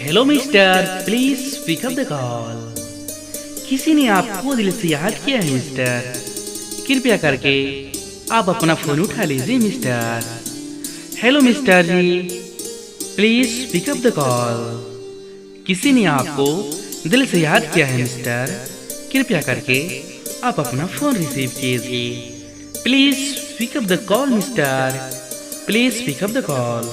Hello mister, please pick up the call. किसी ने आपको दिल से याद किया है मिस्टर, कृपया करके आप अपना फोन उठा लीजिए mister. Hello mister ji, please pick up the call. किसी ने आपको दिल से याद किया है मिस्टर, कृपया करके आप अपना फोन रिसीव कीजिए। Please pick up the call mister, please pick up the call.